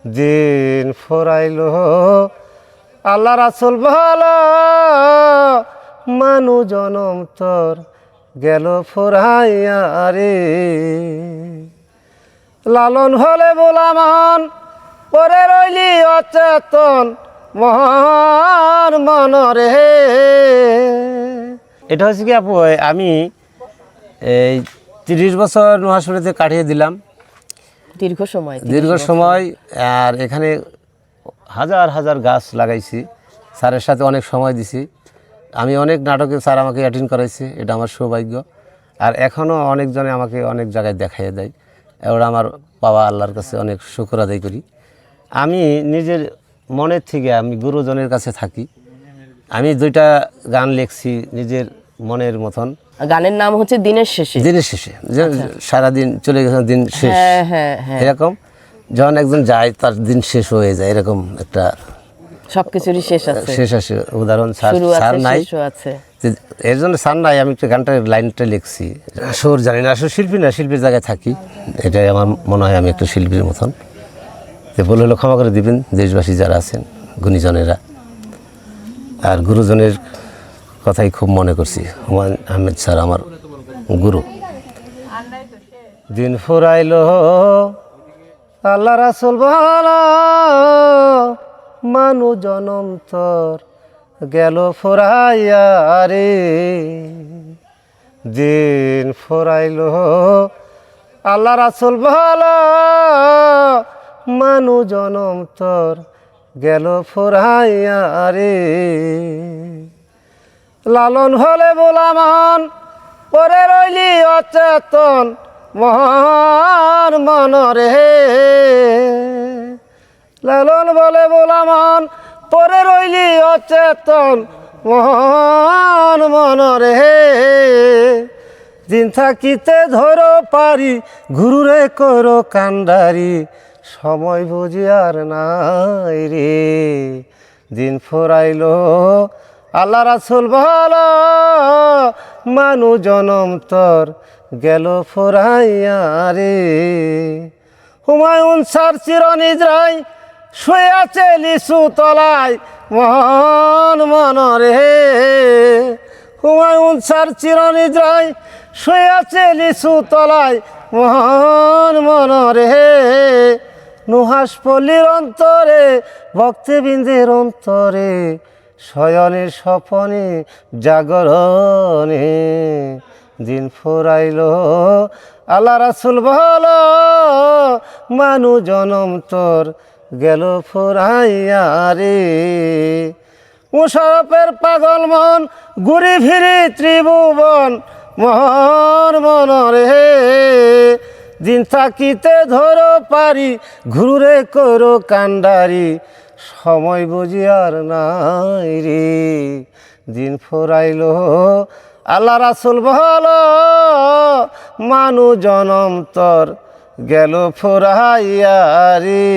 দিন ফুরাইলো আল্লাহ রাসূল ভালো মানু জনম তোর গেল ফুরাইয়া রে। লালন হলে বোলামান পরে রইলি অচেতন মহান মনরে। এটা হচ্ছে কি আপু, আমি এই 30 বছর নোয়াশুলিতে কাটিয়ে দিলাম, দীর্ঘ সময়। আর এখানে হাজার হাজার গাছ লাগাইছি, স্যারের সাথে অনেক সময় দিছি। আমি অনেক নাটকে স্যার আমাকে অ্যাটেন্ড করাইছে, এটা আমার সৌভাগ্য। আর এখনও অনেকজনে আমাকে অনেক জায়গায় দেখাইয়ে দেয়, এবার আমার বাবা আল্লাহর কাছে অনেক শুকর আদায় করি। আমি নিজের মনের থেকে আমি গুরুজনের কাছে থাকি। আমি 2টা গান লিখছি নিজের মনের মতন। গানের নাম হচ্ছে দিনের শেষে। দিনের শেষে, যে সারাদিন চলে গেছে দিন শেষ, এরকম যখন একজন যায় তার দিন শেষ হয়ে যায়, এরকম একটা সবকিছুরই শেষ আছে। উদাহরণ স্যার নাই, এর জন্য স্যার নাই। আমি একটা গানটার লাইনটা লিখছি, সুর জানি না, আসলে শিল্পী না, শিল্পীর জায়গায় থাকি। এটাই আমার মনে হয় আমি একটা শিল্পীর মতন। যে বলে হলো ক্ষমা করে দিবেন দেশবাসী যারা আছেন, গুণীজনেরা। আর গুরুজনের কথাই খুব মনে করছি, হুমায়ুন আহমেদ স্যার আমার গুরু। দিন ফুরাইলো আল্লাহ রাসূল ভালো মানু জনম তোর গেল ফুরাইয়া রে। দিন ফুরাইলো আল্লাহ রাসূল ভালো মানু জনম তোর গেল ফুরাইয়া রে। লালন হলে বোলামান পরে রইলি অচেতন মহান মনরে। লালন বলে বোলামান পরে রইলি অচেতন মহান মনরে। দিন থাকিতে ধরো পারি গুরুরে করো কান্ডারি, সময় বুঝি আর নাই রে। দিন ফুরাইলো আল্লাহ রাসূল ভালো মানু জনম তোর গেল ফুরাইয়া রে। হুমায়ুন স্যার চিরনিদ্রায় শুয়ে আছে লিচু তলায় মহান মনরে। হুমায়ুন স্যার চিরনিদ্রায় শুয়ে আছে লিচু তলায় মহান মনরে। নুহাস পল্লীর অন্তরে ভক্তবৃন্দের অন্তরে, শয়নের স্বপনে জাগরণে। দিন ফুরাইলো আল্লাহ রাসূল ভালো মানু জনম তোর গেল ফুরাইয়া রে। মুশারফের পাগল মন ঘুরি ফিরি ত্রিভুবন মহান মনরে। দিন থাকিতে ধরো পারি ঘুরে করো কান্ডারি, সময় বুঝি আর নাই রে। দিন ফুরাইলো আল্লাহ রাসূল ভালো মানু জনম তোর গেল ফুরাইয়া রে।